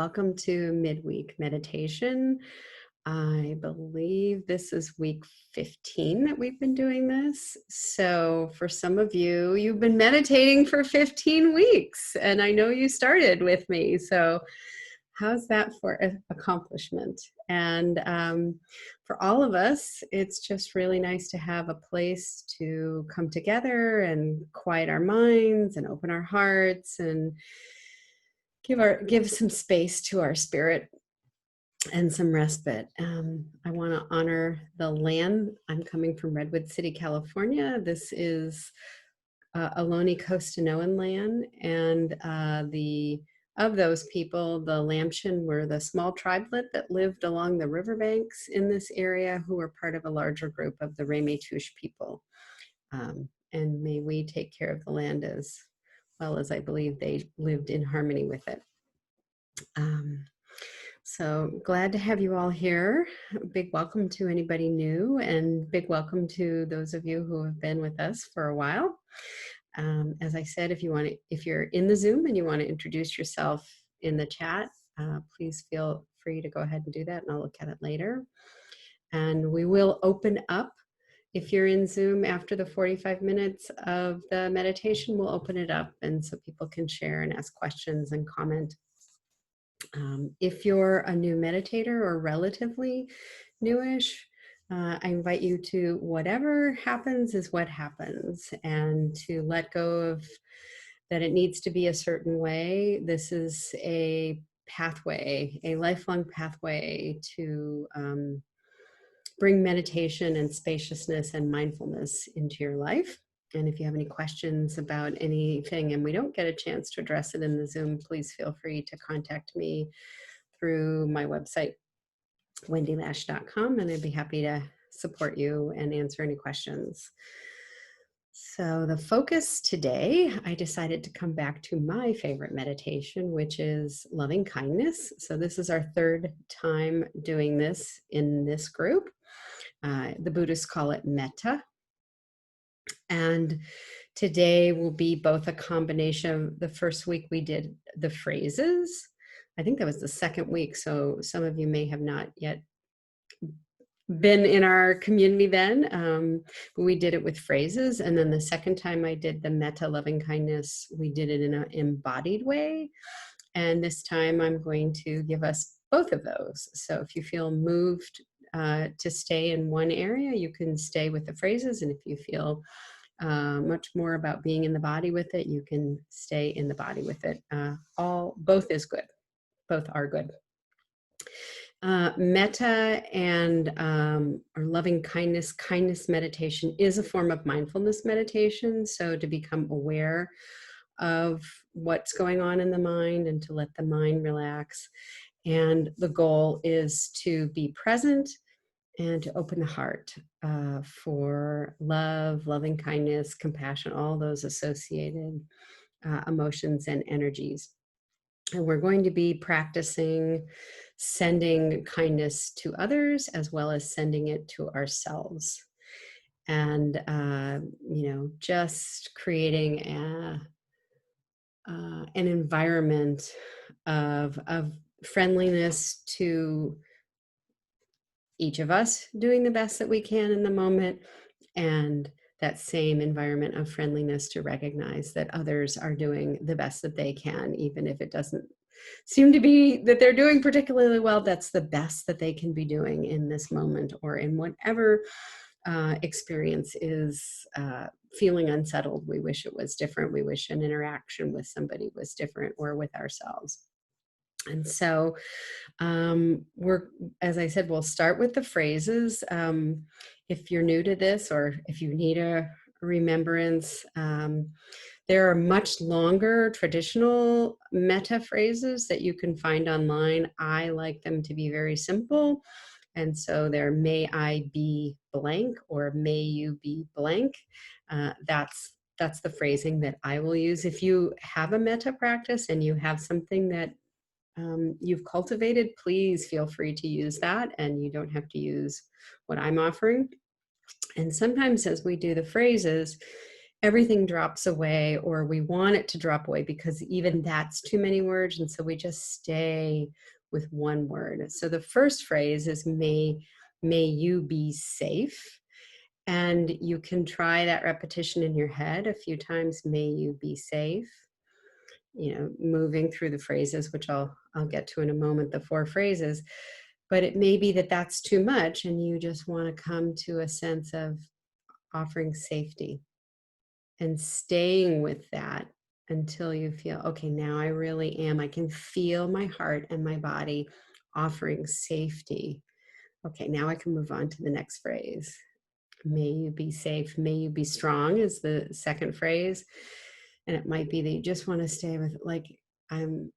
Welcome to midweek meditation. I believe this is week 15 that we've been doing this. So for some of you, you've been meditating for 15 weeks, and I know you started with me. So how's that for accomplishment? And for all of us, it's just really nice to have a place to come together and quiet our minds and open our hearts and give some space to our spirit and some respite. I want to honor the land. I'm coming from Redwood City, California. This is Ohlone Costanoan land, and of those people, the Lamshin were the small tribelet that lived along the riverbanks in this area, who were part of a larger group of the Ramaytush people. And may we take care of the land as well as I believe they lived in harmony with it. So glad to have you all here. Big welcome to anybody new, and big welcome to those of you who have been with us for a while. As I said, if you're in the Zoom and you want to introduce yourself in the chat, please feel free to go ahead and do that, and I'll look at it later. And we will open up. If you're in Zoom after the 45 minutes of the meditation, we'll open it up, and so people can share and ask questions and comment. If you're a new meditator or relatively newish, I invite you to whatever happens is what happens, and to let go of that it needs to be a certain way. This is a pathway, a lifelong pathway to bring meditation and spaciousness and mindfulness into your life. And if you have any questions about anything and we don't get a chance to address it in the Zoom, please feel free to contact me through my website, wendielash.com, and I'd be happy to support you and answer any questions. So the focus today, I decided to come back to my favorite meditation, which is loving kindness. So this is our third time doing this in this group. The Buddhists call it Metta. And today will be both a combination. The first week we did the phrases. I think that was the second week, so some of you may have not yet been in our community then, but we did it with phrases. And then the second time I did the Metta loving kindness, we did it in an embodied way. And this time I'm going to give us both of those. So if you feel moved to stay in one area, you can stay with the phrases. And if you feel much more about being in the body with it, you can stay in the body with it. Both is good. Both are good. Metta and or loving kindness meditation is a form of mindfulness meditation. So to become aware of what's going on in the mind and to let the mind relax. And the goal is to be present and to open the heart for love, loving kindness, compassion, all those associated emotions and energies. And we're going to be practicing sending kindness to others as well as sending it to ourselves. And, just creating an environment of friendliness to each of us doing the best that we can in the moment, and that same environment of friendliness to recognize that others are doing the best that they can, even if it doesn't seem to be that they're doing particularly well. That's the best that they can be doing in this moment, or in whatever experience is feeling unsettled. We wish it was different. We wish an interaction with somebody was different, or with ourselves. And so as I said, we'll start with the phrases. If you're new to this, or if you need a remembrance, there are much longer traditional metta phrases that you can find online. I like them to be very simple. And so they're may I be blank, or may you be blank. That's the phrasing that I will use. If you have a metta practice and you have something that you've cultivated, please feel free to use that, and you don't have to use what I'm offering. And sometimes as we do the phrases, everything drops away, or we want it to drop away because even that's too many words. And so we just stay with one word. So the first phrase is may you be safe. And you can try that repetition in your head a few times. May you be safe. You know, moving through the phrases, which I'll get to in a moment, the 4 phrases. But it may be that that's too much, and you just want to come to a sense of offering safety and staying with that until you feel, okay, now I really am. I can feel my heart and my body offering safety. Okay, now I can move on to the next phrase. May you be safe. May you be strong is the second phrase. And it might be that you just want to stay with, like, I'm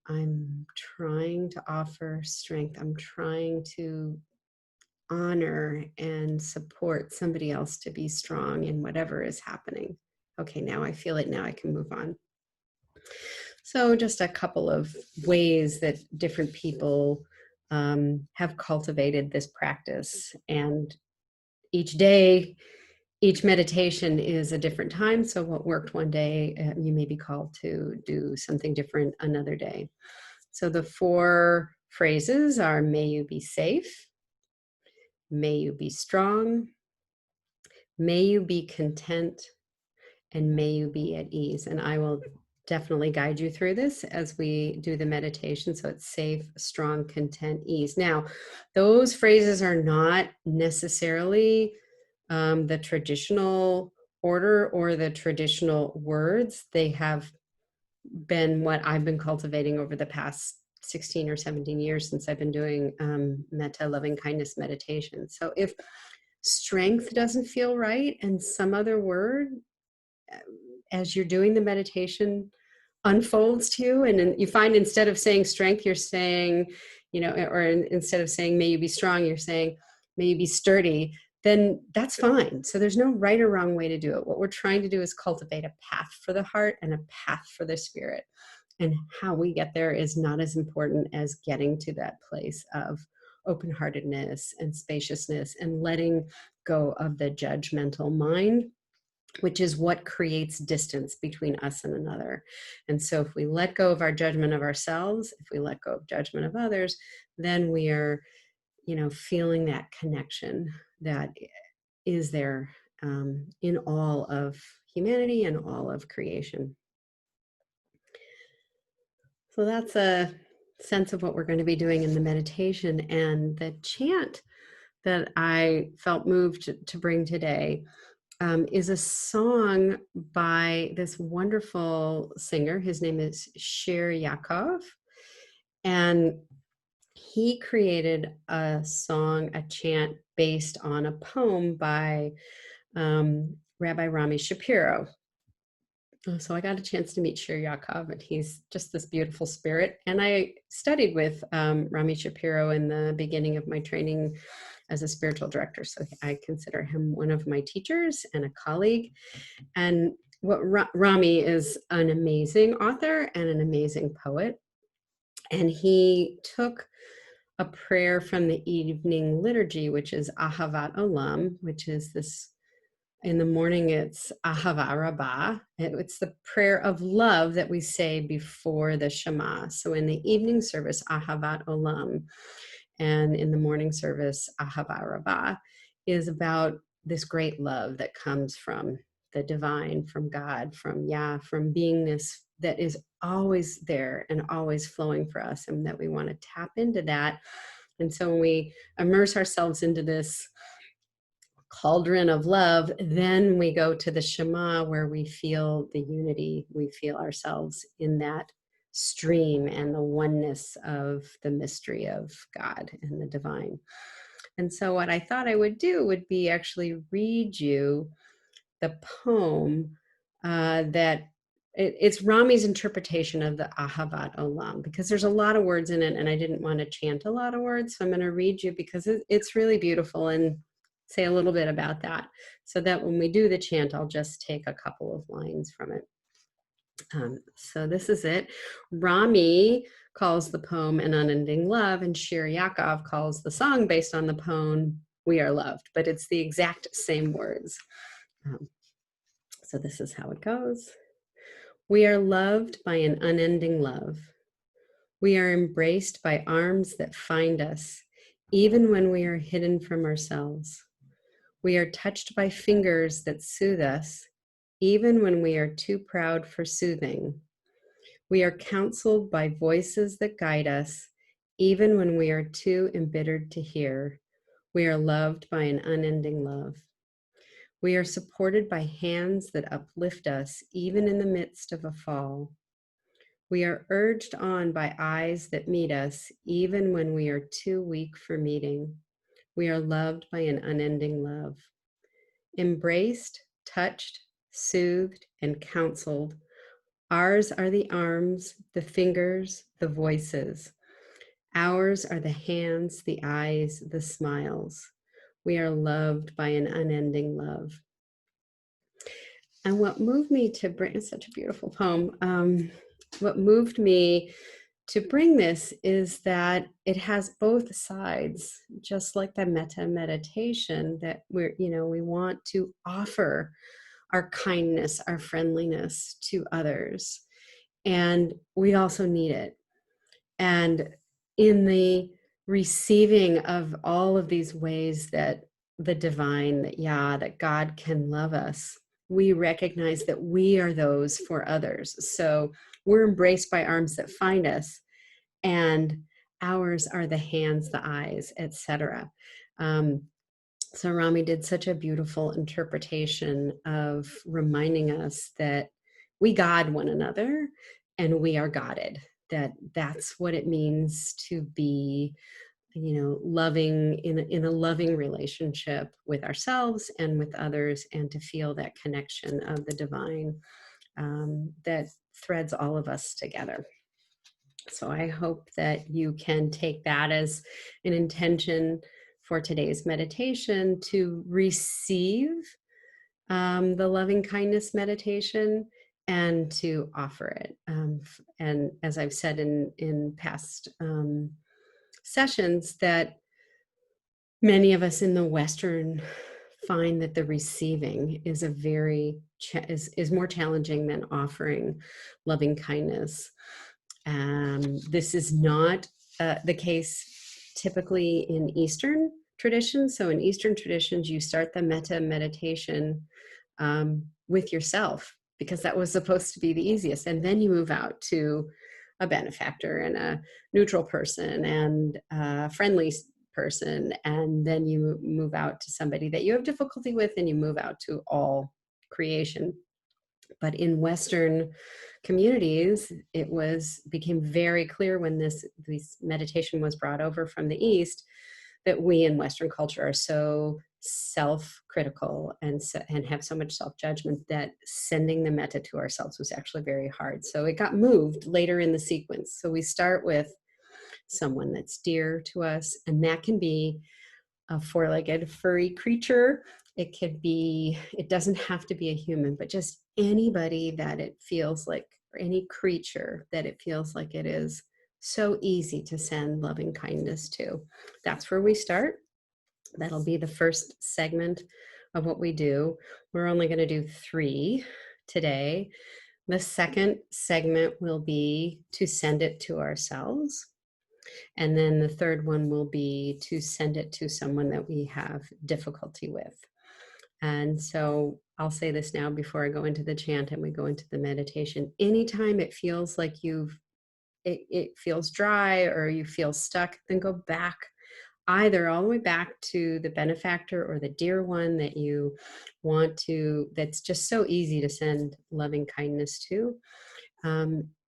trying to offer strength. I'm trying to honor and support somebody else to be strong in whatever is happening. Okay, now I feel it. Now I can move on. So just a couple of ways that different people have cultivated this practice. And each day, each meditation is a different time. So what worked one day, you may be called to do something different another day. So the 4 phrases are, may you be safe, may you be strong, may you be content, and may you be at ease. And I will definitely guide you through this as we do the meditation. So it's safe, strong, content, ease. Now, those phrases are not necessarily the traditional order or the traditional words. They have been what I've been cultivating over the past 16 or 17 years since I've been doing Metta, loving kindness meditation. So if strength doesn't feel right and some other word, as you're doing the meditation, unfolds to you, and you find instead of saying strength, you're saying, you know, or instead of saying may you be strong, you're saying may you be sturdy, then that's fine. So there's no right or wrong way to do it. What we're trying to do is cultivate a path for the heart and a path for the spirit. And how we get there is not as important as getting to that place of open-heartedness and spaciousness and letting go of the judgmental mind, which is what creates distance between us and another. And so if we let go of our judgment of ourselves, if we let go of judgment of others, then we are, you know, feeling that connection that is there in all of humanity and all of creation. So that's a sense of what we're going to be doing in the meditation. And the chant that I felt moved to bring today is a song by this wonderful singer. His name is Shir Yakov. And he created a song, a chant based on a poem by Rabbi Rami Shapiro. So I got a chance to meet Shir Yakov, and he's just this beautiful spirit. And I studied with Rami Shapiro in the beginning of my training as a spiritual director. So I consider him one of my teachers and a colleague. And what Rami is an amazing author and an amazing poet. And he took a prayer from the evening liturgy, which is Ahavat Olam, which is this, in the morning, it's Ahava Rabbah. It's the prayer of love that we say before the Shema. So in the evening service, Ahavat Olam, and in the morning service, Ahava Rabbah, is about this great love that comes from the divine, from God, from Yah, from beingness that is always there and always flowing for us, and that we want to tap into that. And so when we immerse ourselves into this cauldron of love, then we go to the Shema, where we feel the unity, we feel ourselves in that stream and the oneness of the mystery of God and the divine. And so what I thought I would do would be actually read you the poem that it's Rami's interpretation of the Ahavat Olam, because there's a lot of words in it and I didn't want to chant a lot of words. So I'm going to read you because it's really beautiful and say a little bit about that, so that when we do the chant, I'll just take a couple of lines from it. So this is it. Rami calls the poem An Unending Love, and Shir Yakov calls the song based on the poem We Are Loved, but it's the exact same words. So this is how it goes. We are loved by an unending love. We are embraced by arms that find us, even when we are hidden from ourselves. We are touched by fingers that soothe us, even when we are too proud for soothing. We are counseled by voices that guide us, even when we are too embittered to hear. We are loved by an unending love. We are supported by hands that uplift us, even in the midst of a fall. We are urged on by eyes that meet us, even when we are too weak for meeting. We are loved by an unending love. Embraced, touched, soothed, and counseled. Ours are the arms, the fingers, the voices. Ours are the hands, the eyes, the smiles. We are loved by an unending love. And what moved me to bring, it's such a beautiful poem. What moved me to bring this is that it has both sides, just like the Metta meditation, that we want to offer our kindness, our friendliness to others. And we also need it. And in the receiving of all of these ways that the divine, that God can love us, we recognize that we are those for others. So we're embraced by arms that find us, and ours are the hands, the eyes, etc. So Rami did such a beautiful interpretation of reminding us that we God one another and we are Godded, that's what it means to be, loving in a loving relationship with ourselves and with others, and to feel that connection of the divine that threads all of us together. So I hope that you can take that as an intention for today's meditation, to receive the loving kindness meditation and to offer it. And as I've said in past sessions, that many of us in the Western find that the receiving is is more challenging than offering loving kindness. This is not the case typically in Eastern traditions. So in Eastern traditions, you start the Metta meditation with yourself, because that was supposed to be the easiest. And then you move out to a benefactor and a neutral person and a friendly person. And then you move out to somebody that you have difficulty with, and you move out to all creation. But in Western communities, it became very clear when this meditation was brought over from the East, that we in Western culture are so self-critical and have so much self-judgment that sending the metta to ourselves was actually very hard. So it got moved later in the sequence. So we start with someone that's dear to us, and that can be a four-legged furry creature. It doesn't have to be a human, but just anybody that it feels like, or any creature that it feels like it is so easy to send loving kindness to. That's where we start. That'll be the first segment of what we do. We're only going to do 3 today. The second segment will be to send it to ourselves. And then the third one will be to send it to someone that we have difficulty with. And so I'll say this now before I go into the chant and we go into the meditation. Anytime it feels like it feels dry or you feel stuck, then go back, either all the way back to the benefactor or the dear one that you want to, that's just so easy to send loving kindness to.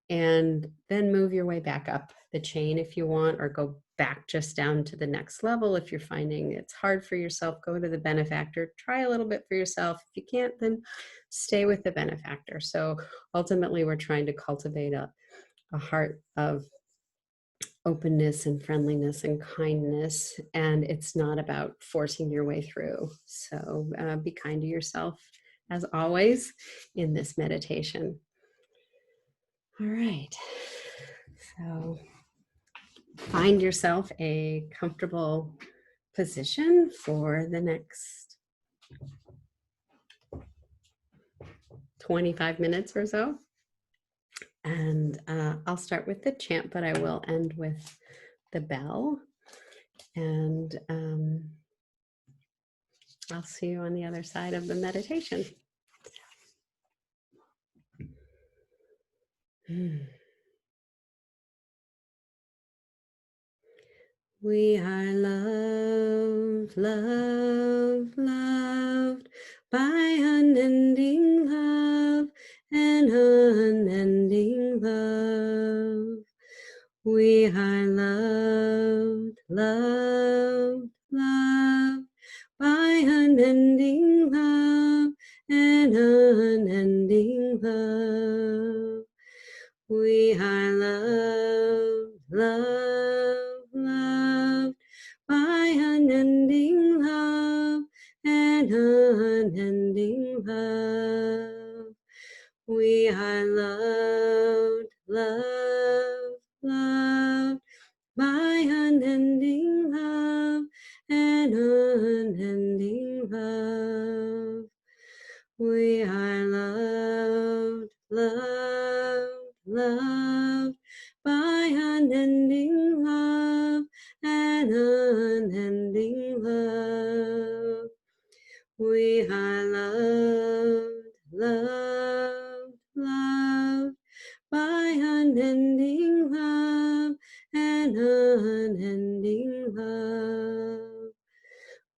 And then move your way back up the chain if you want, or go back just down to the next level. If you're finding it's hard for yourself, go to the benefactor, try a little bit for yourself. If you can't, then stay with the benefactor. So ultimately, we're trying to cultivate a heart of openness and friendliness and kindness, and it's not about forcing your way through. So be kind to yourself, as always, in this meditation. All right, so find yourself a comfortable position for the next 25 minutes or so. And I'll start with the chant, but I will end with the bell. And I'll see you on the other side of the meditation. We are loved, loved, loved by unending love and unending love. We are loved, loved, loved by unending love and unending love. We are loved, loved, loved by unending love and unending love. We are loved, loved, loved by unending love and unending love. We are loved, loved, loved by unending love and unending love. We are loved, loved, loved by unending love and unending love.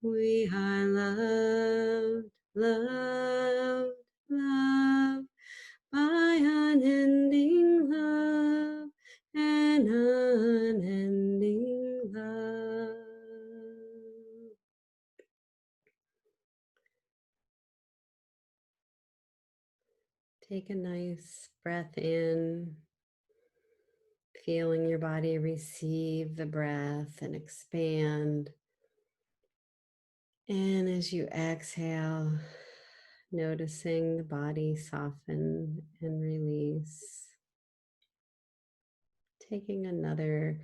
We are loved, loved, loved by unending love and unending love. Take a nice breath in, feeling your body receive the breath and expand. And as you exhale, noticing the body soften and release. Taking another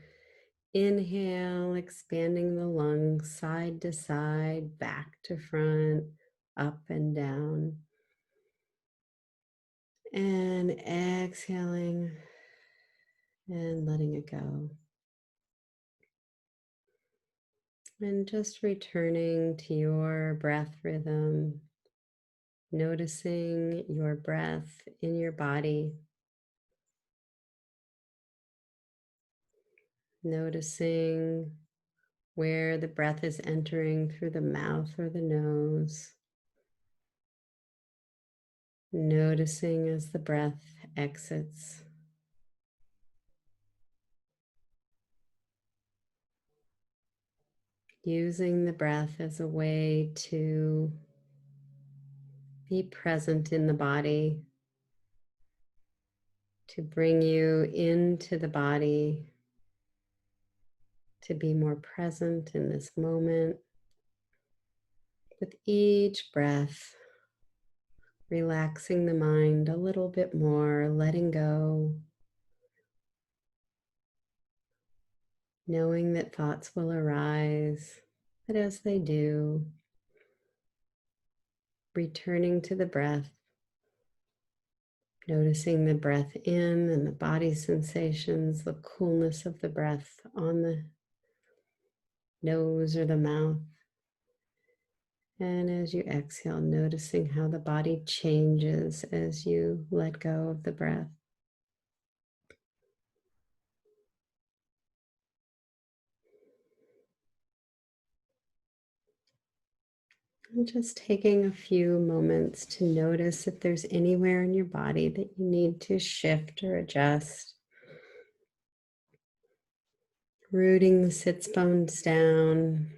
inhale, expanding the lungs side to side, back to front, up and down. And exhaling and letting it go. And just returning to your breath rhythm, noticing your breath in your body, noticing where the breath is entering through the mouth or the nose, noticing as the breath exits. Using the breath as a way to be present in the body, to bring you into the body, to be more present in this moment. With each breath, relaxing the mind a little bit more, letting go, knowing that thoughts will arise, but as they do, returning to the breath, noticing the breath in and the body sensations, the coolness of the breath on the nose or the mouth. And as you exhale, noticing how the body changes as you let go of the breath. And just taking a few moments to notice if there's anywhere in your body that you need to shift or adjust. Rooting the sits bones down,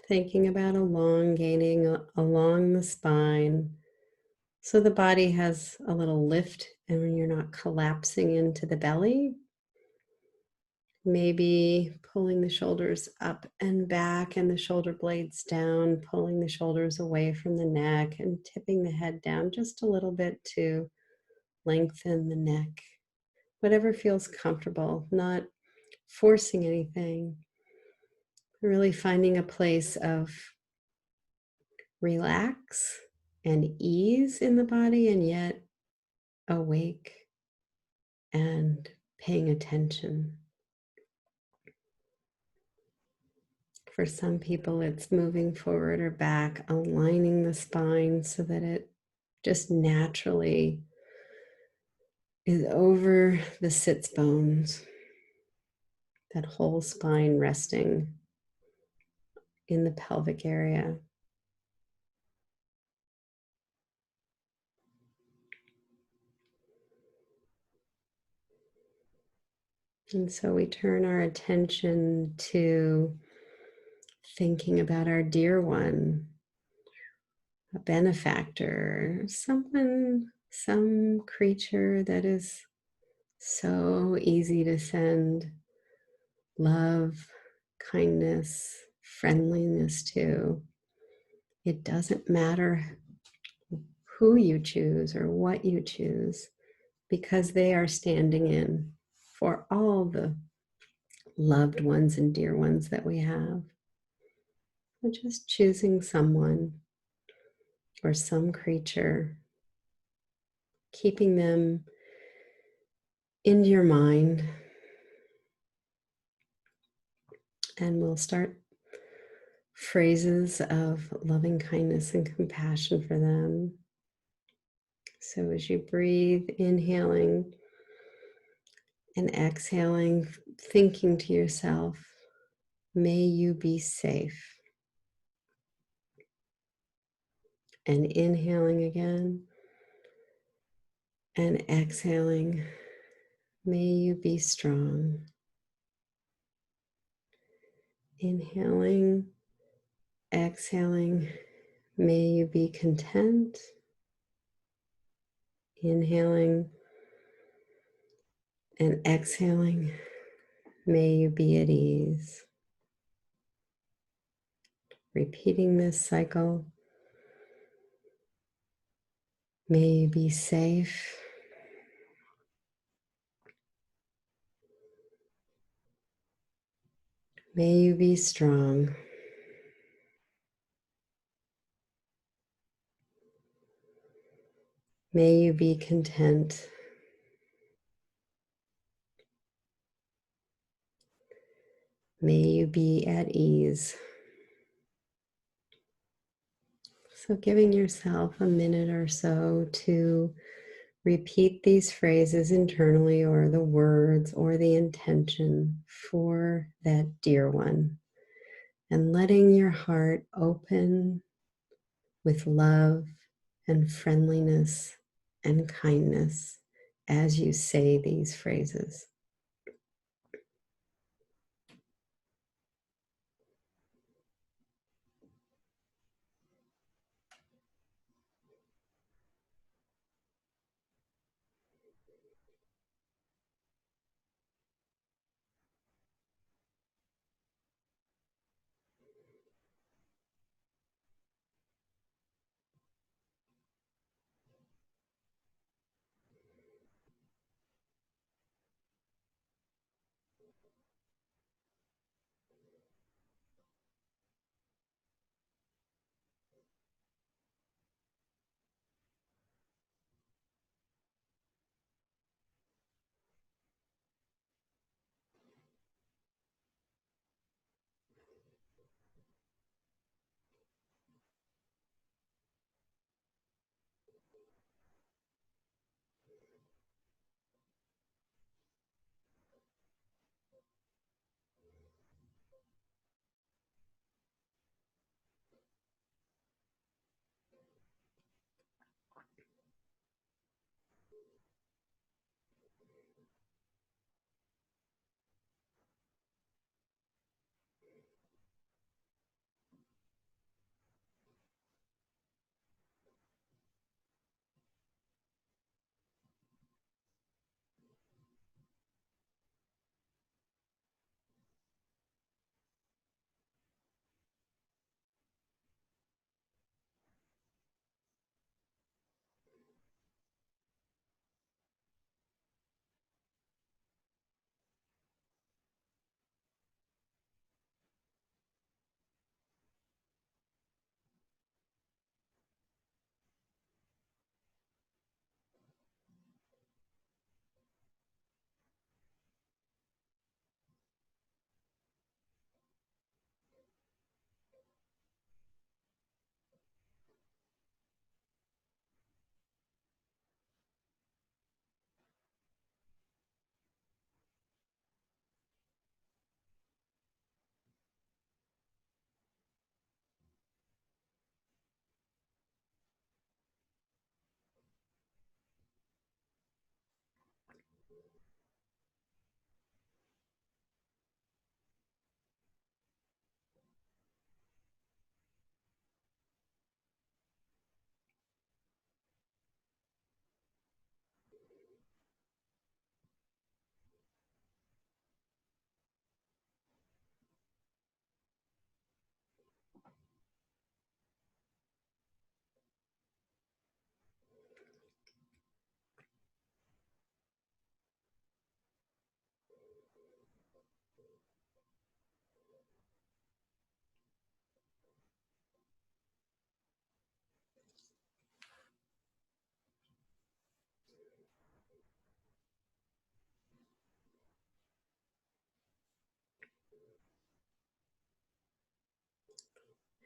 thinking about elongating along the spine so the body has a little lift and when you're not collapsing into the belly. Maybe pulling the shoulders up and back and the shoulder blades down, pulling the shoulders away from the neck and tipping the head down just a little bit to lengthen the neck. Whatever feels comfortable, not forcing anything. Really finding a place of relax and ease in the body and yet awake and paying attention. For some people, it's moving forward or back, aligning the spine so that it just naturally is over the sits bones, that whole spine resting in the pelvic area. And so we turn our attention to thinking about our dear one, a benefactor, someone, some creature that is so easy to send love, kindness, friendliness to. It doesn't matter who you choose or what you choose, because they are standing in for all the loved ones and dear ones that we have. So just choosing someone or some creature, keeping them in your mind, and we'll start phrases of loving kindness and compassion for them. So as you breathe, inhaling and exhaling, thinking to yourself, may you be safe. And inhaling again and exhaling, may you be strong. Inhaling, exhaling, may you be content. Inhaling and exhaling, may you be at ease. Repeating this cycle, may you be safe. May you be strong. May you be content. May you be at ease. So giving yourself a minute or so to repeat these phrases internally, or the words or the intention for that dear one, and letting your heart open with love and friendliness and kindness as you say these phrases.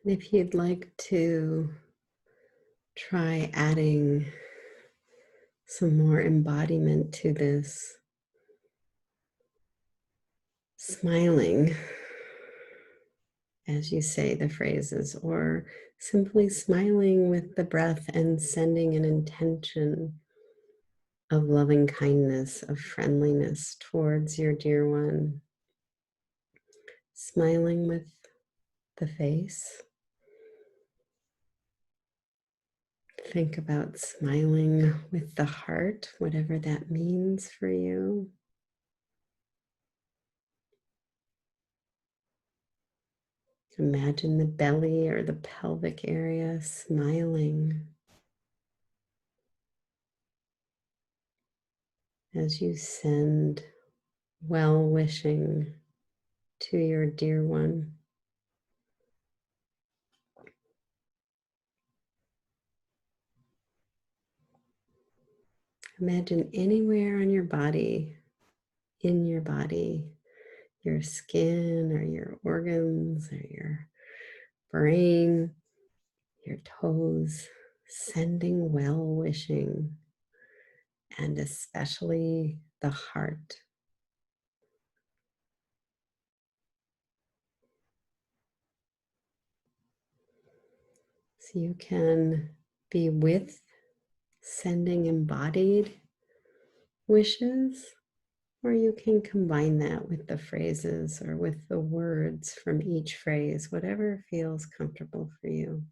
And if you'd like to try adding some more embodiment to this, smiling as you say the phrases, or simply smiling with the breath and sending an intention of loving kindness, of friendliness towards your dear one. Smiling with the face. Think about smiling with the heart, whatever that means for you. Imagine the belly or the pelvic area smiling as you send well-wishing to your dear one. Imagine anywhere on your body, in your body, your skin or your organs or your brain, your toes, sending well-wishing, and especially the heart. So you can be with sending embodied wishes, or you can combine that with the phrases or with the words from each phrase, whatever feels comfortable for you.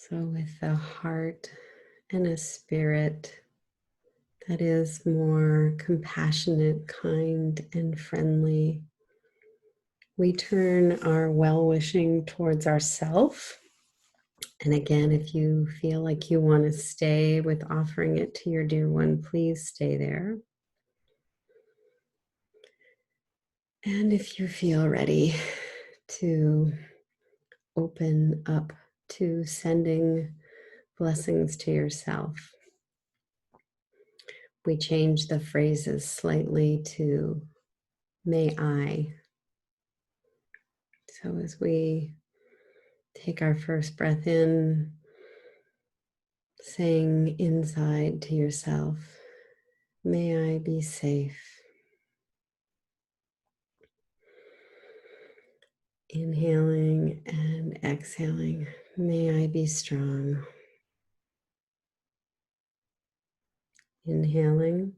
So with a heart and a spirit that is more compassionate, kind, and friendly, we turn our well-wishing towards ourself. And again, if you feel like you want to stay with offering it to your dear one, please stay there. And if you feel ready to open up to sending blessings to yourself. We change the phrases slightly to may I. So as we take our first breath in, saying inside to yourself, may I be safe. Inhaling and exhaling, may I be strong. Inhaling,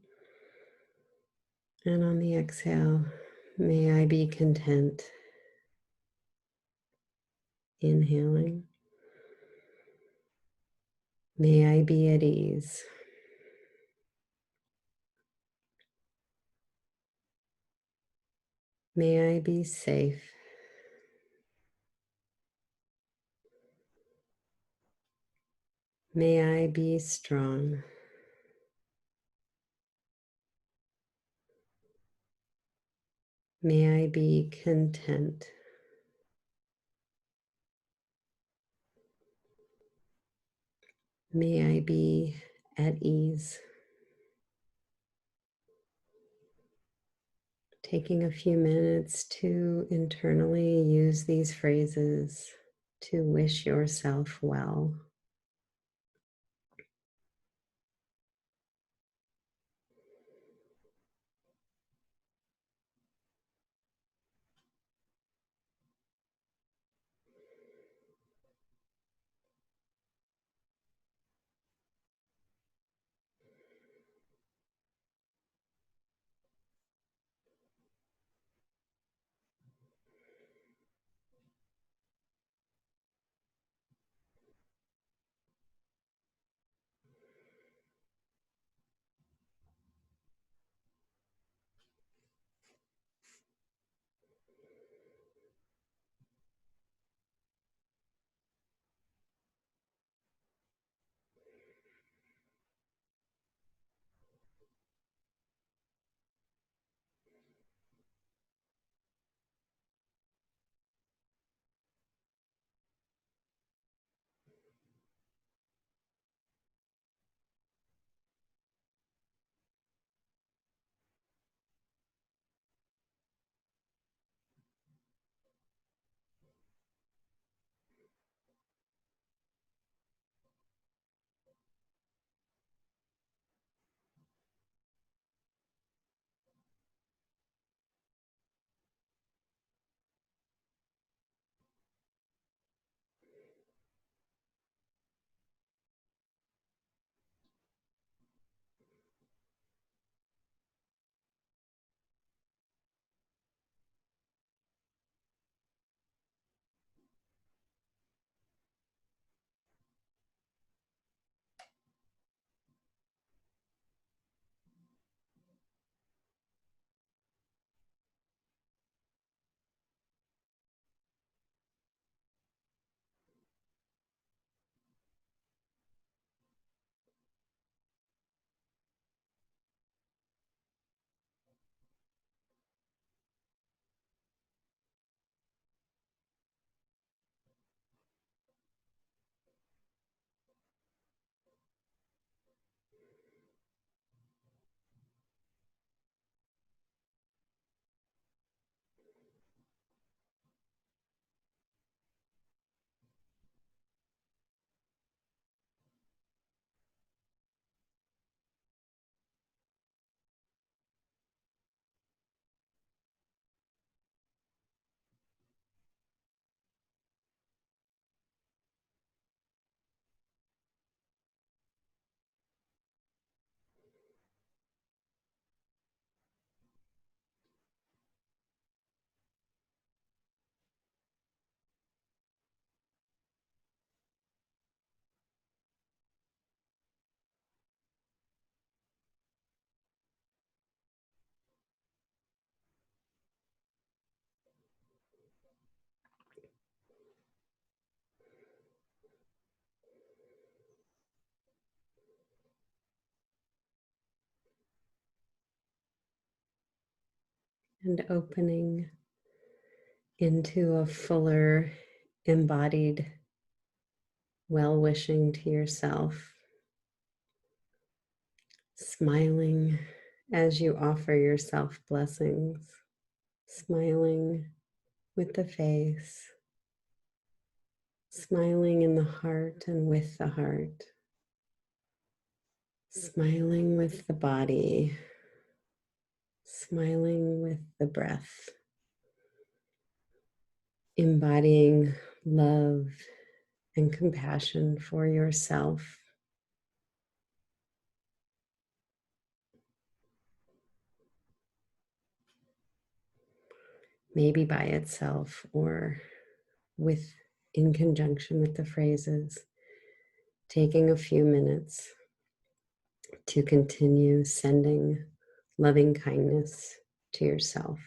and on the exhale, may I be content. Inhaling, may I be at ease. May I be safe. May I be strong. May I be content. May I be at ease. Taking a few minutes to internally use these phrases to wish yourself well. And opening into a fuller embodied well-wishing to yourself, smiling as you offer yourself blessings, smiling with the face, smiling in the heart and with the heart, smiling with the body, smiling with the breath, embodying love and compassion for yourself. Maybe by itself or with in conjunction with the phrases, taking a few minutes to continue sending loving kindness to yourself.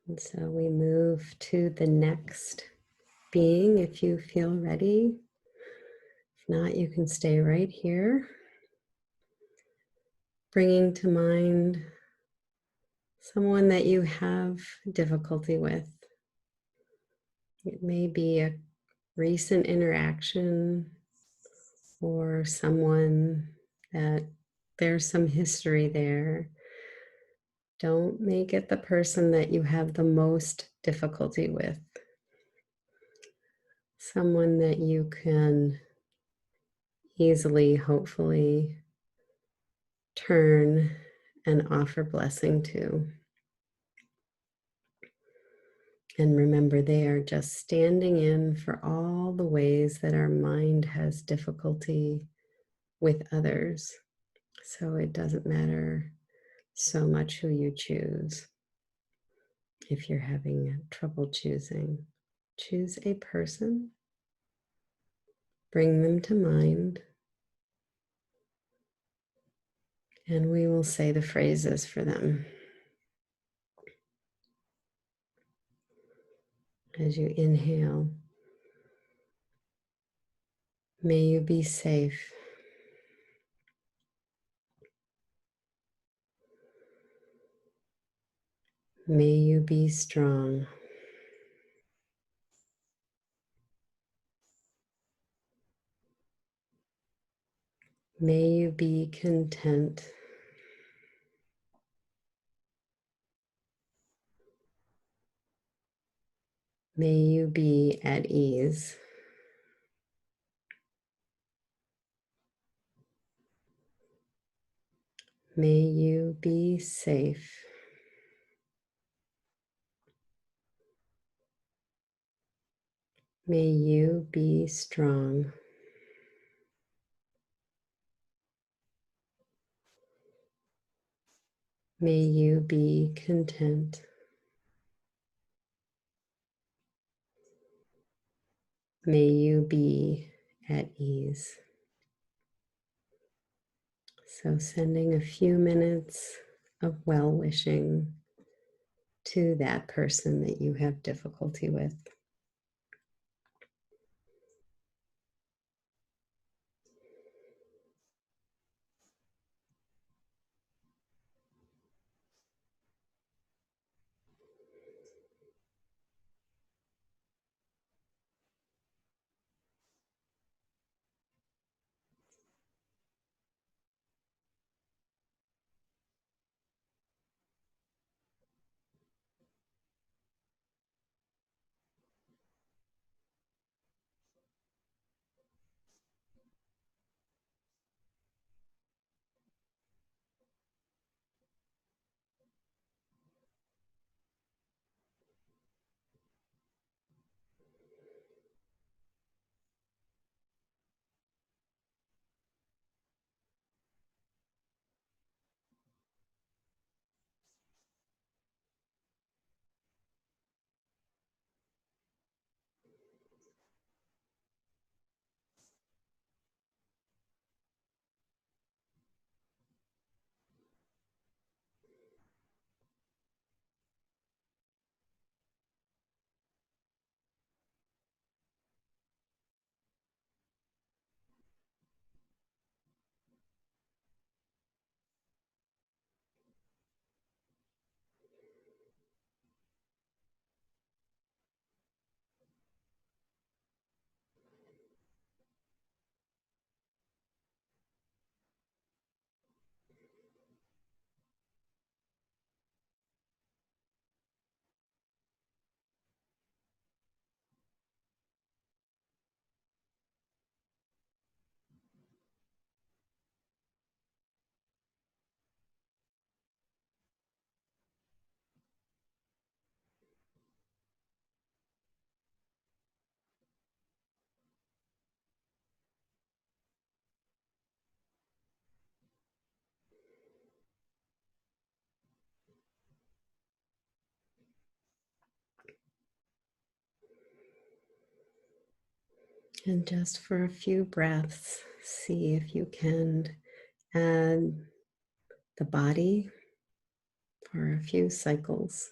And so we move to the next being if you feel ready. If not, you can stay right here, bringing to mind someone that you have difficulty with. It may be a recent interaction or someone that there's some history there. Don't make it the person that you have the most difficulty with. Someone that you can easily, hopefully, turn and offer blessing to. And remember, they are just standing in for all the ways that our mind has difficulty with others. So it doesn't matter so much who you choose. If you're having trouble choosing, choose a person, bring them to mind, and we will say the phrases for them. As you inhale, May you be safe. May you be strong. May you be content. May you be at ease. May you be safe. May you be strong. May you be content. May you be at ease. So sending a few minutes of well-wishing to that person that you have difficulty with. And just for a few breaths, see if you can add the body for a few cycles.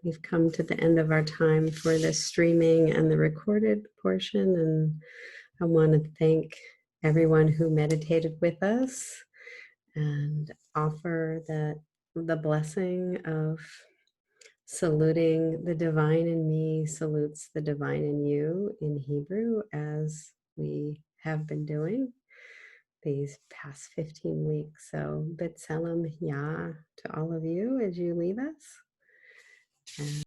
We've come to the end of our time for this streaming and the recorded portion, and I want to thank everyone who meditated with us. and offer the blessing of saluting the divine in me salutes the divine in you in Hebrew, as we have been doing these past 15 weeks. So, B'Tselem Yah to all of you as you leave us.